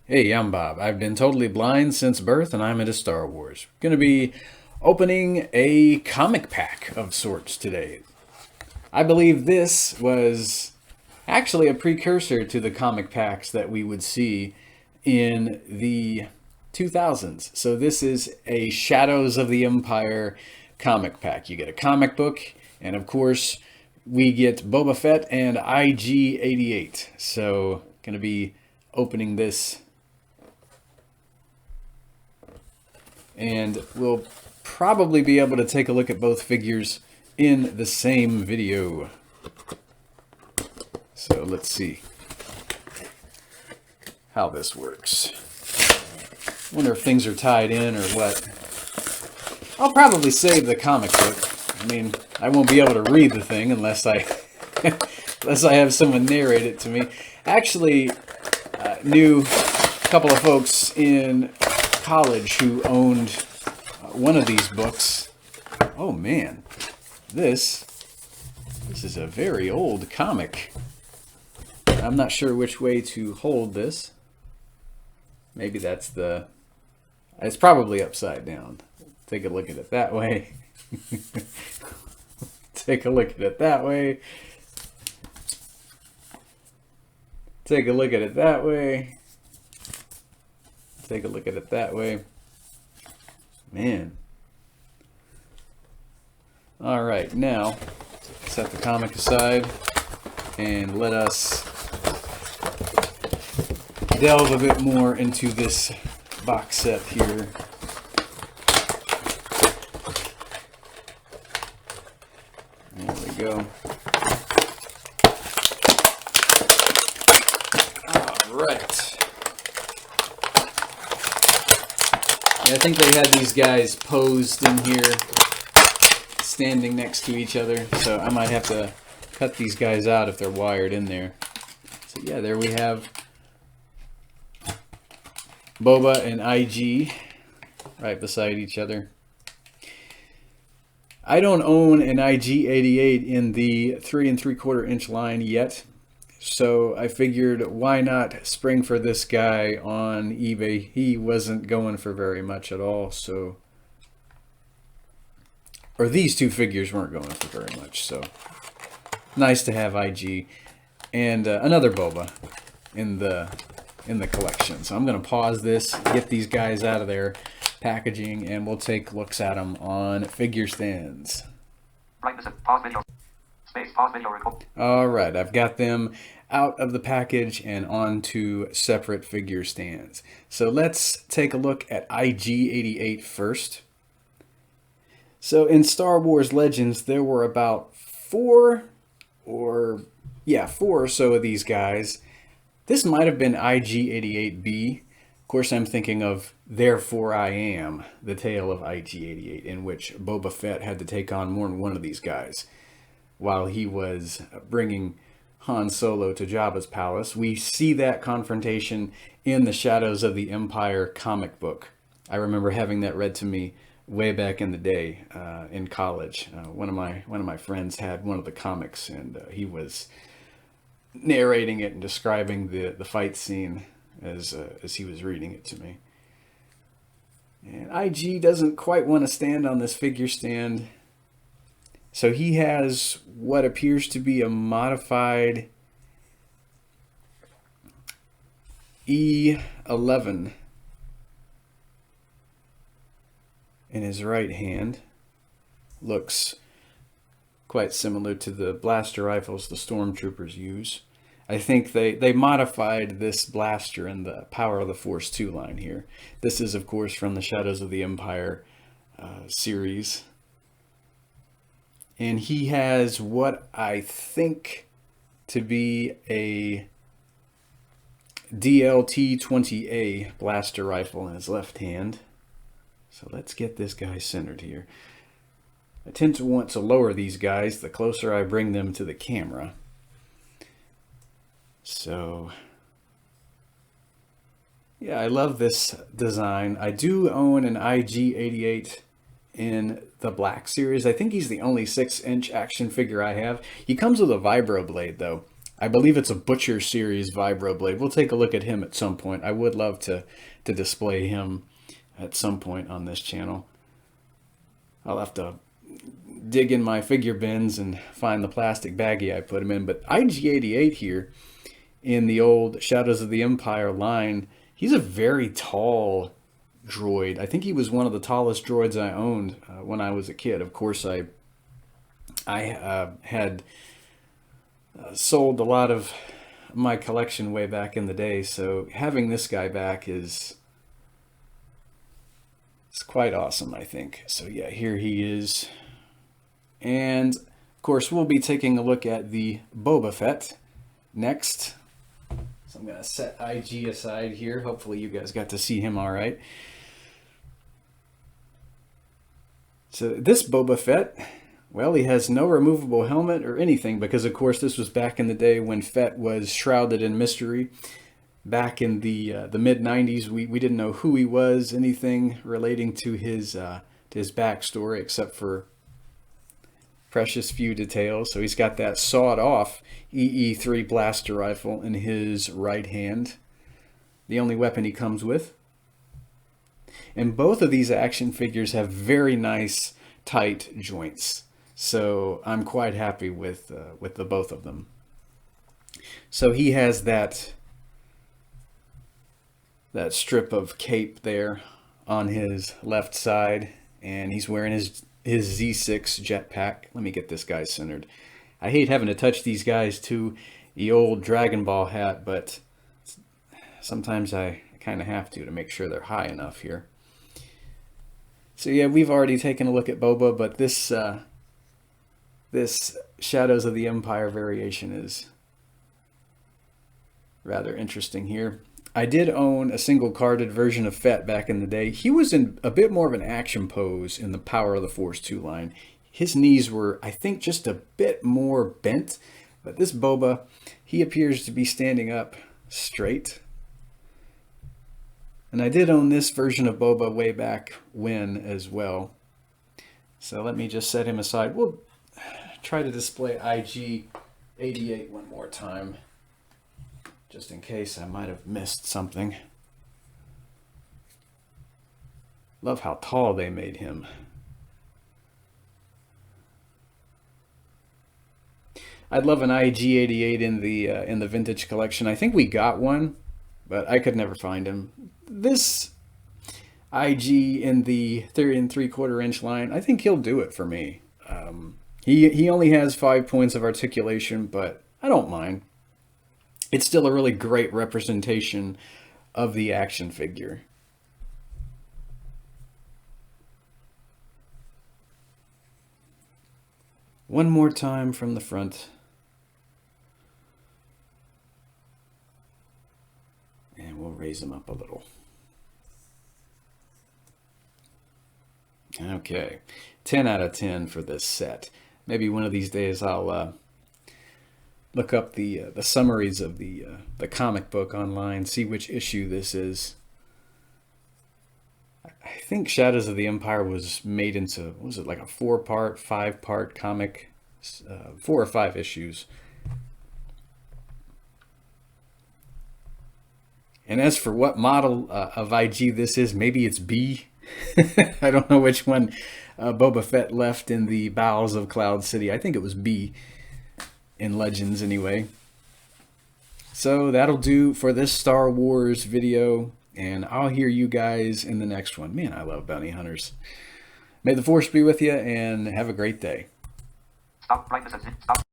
Hey, I'm Bob. I've been totally blind since birth and I'm into Star Wars. Gonna be opening a comic pack of sorts today. I believe this was actually a precursor to the comic packs that we would see in the 2000s. So this is a Shadows of the Empire comic pack. You get a comic book, and of course, we get Boba Fett and IG88. So, gonna be opening this, and we'll probably be able to take a look at both figures in the same video. So let's see how this works. Wonder if things are tied in or what. I'll probably save the comic book. I mean, I won't be able to read the thing unless I unless I have someone narrate it to me. Actually, knew a couple of folks in college who owned one of these books. Oh man, this is a very old comic. I'm not sure which way to hold this. Maybe that's the... It's probably upside down. Take a look at it that way. Take a look at it that way. Take a look at it that way. Take a look at it that way. Man. All right, now set the comic aside and let us delve a bit more into this box set here. There we go. All right. Yeah, I think they had these guys posed in here, standing next to each other, so I might have to cut these guys out if they're wired in there. So yeah, there we have Boba and IG right beside each other. I don't own an IG88 in the 3 3/4 inch line yet, so I figured why not spring for this guy on eBay. He wasn't going for very much at all, so... Or these two figures weren't going for very much, so nice to have IG and another Boba in the collection. So I'm going to pause this, get these guys out of their packaging, and we'll take looks at them on figure stands. All right, I've got them out of the package and onto separate figure stands. So let's take a look at IG88 first. So in Star Wars Legends, there were about four or so of these guys. This might have been IG88B. Of course, I'm thinking of Therefore I Am, the tale of IG88, in which Boba Fett had to take on more than one of these guys while he was bringing Han Solo to Jabba's palace. We see that confrontation in the Shadows of the Empire comic book. I remember having that read to me way back in the day in college. One of my friends had one of the comics, and he was narrating it and describing the fight scene as he was reading it to me. And IG doesn't quite want to stand on this figure stand, so he has what appears to be a modified E11 in his right hand. Looks quite similar to the blaster rifles the stormtroopers use. I think they modified this blaster in the Power of the Force 2 line here. This is, of course, from the Shadows of the Empire series. And he has what I think to be a DLT-20A blaster rifle in his left hand. So let's get this guy centered here. I tend to want to lower these guys the closer I bring them to the camera. So, yeah, I love this design. I do own an IG88 in the Black series. I think he's the only 6-inch action figure I have. He comes with a vibro blade, though. I believe it's a Butcher Series vibroblade. We'll take a look at him at some point. I would love to display him at some point on this channel. I'll have to dig in my figure bins and find the plastic baggie I put him in. But IG88 here in the old Shadows of the Empire line, he's a very tall droid. I think he was one of the tallest droids I owned when I was a kid. Of course, I had sold a lot of my collection way back in the day, so having this guy back is quite awesome, I think. So yeah, here he is. And of course, we'll be taking a look at the Boba Fett next. So I'm going to set IG aside here. Hopefully you guys got to see him all right. So this Boba Fett, well, he has no removable helmet or anything because, of course, this was back in the day when Fett was shrouded in mystery. Back in the mid-90s, we didn't know who he was, anything relating to his backstory, except for precious few details. So he's got that sawed-off EE3 blaster rifle in his right hand, the only weapon he comes with. And both of these action figures have very nice, tight joints. So I'm quite happy with the both of them. So he has that strip of cape there on his left side, and he's wearing his Z6 jetpack. Let me get this guy centered. I hate having to touch these guys to the old Dragon Ball hat, but sometimes I kind of have to make sure they're high enough here. So yeah, we've already taken a look at Boba, but this Shadows of the Empire variation is rather interesting here. I did own a single carded version of Fett back in the day. He was in a bit more of an action pose in the Power of the Force 2 line. His knees were, I think, just a bit more bent, but this Boba, he appears to be standing up straight. And I did own this version of Boba way back when as well. So let me just set him aside. We'll try to display IG88 one more time, just in case I might have missed something. Love how tall they made him. I'd love an IG88 in the vintage collection. I think we got one, but I could never find him. This IG in the 3 3/4 inch line, I think he'll do it for me. He only has 5 points of articulation, but I don't mind. It's still a really great representation of the action figure. One more time from the front. And we'll raise him up a little. Okay, 10 out of 10 for this set. Maybe one of these days I'll look up the summaries of the comic book online, see which issue this is. I think Shadows of the Empire was made into, what was it, like a 4-part, 5-part comic, 4 or 5 issues. And as for what model of IG this is, maybe it's B. I don't know which one Boba Fett left in the bowels of Cloud City. I think it was B in Legends anyway. So that'll do for this Star Wars video, and I'll hear you guys in the next one. Man, I love bounty hunters. May the Force be with you, and have a great day. Stop.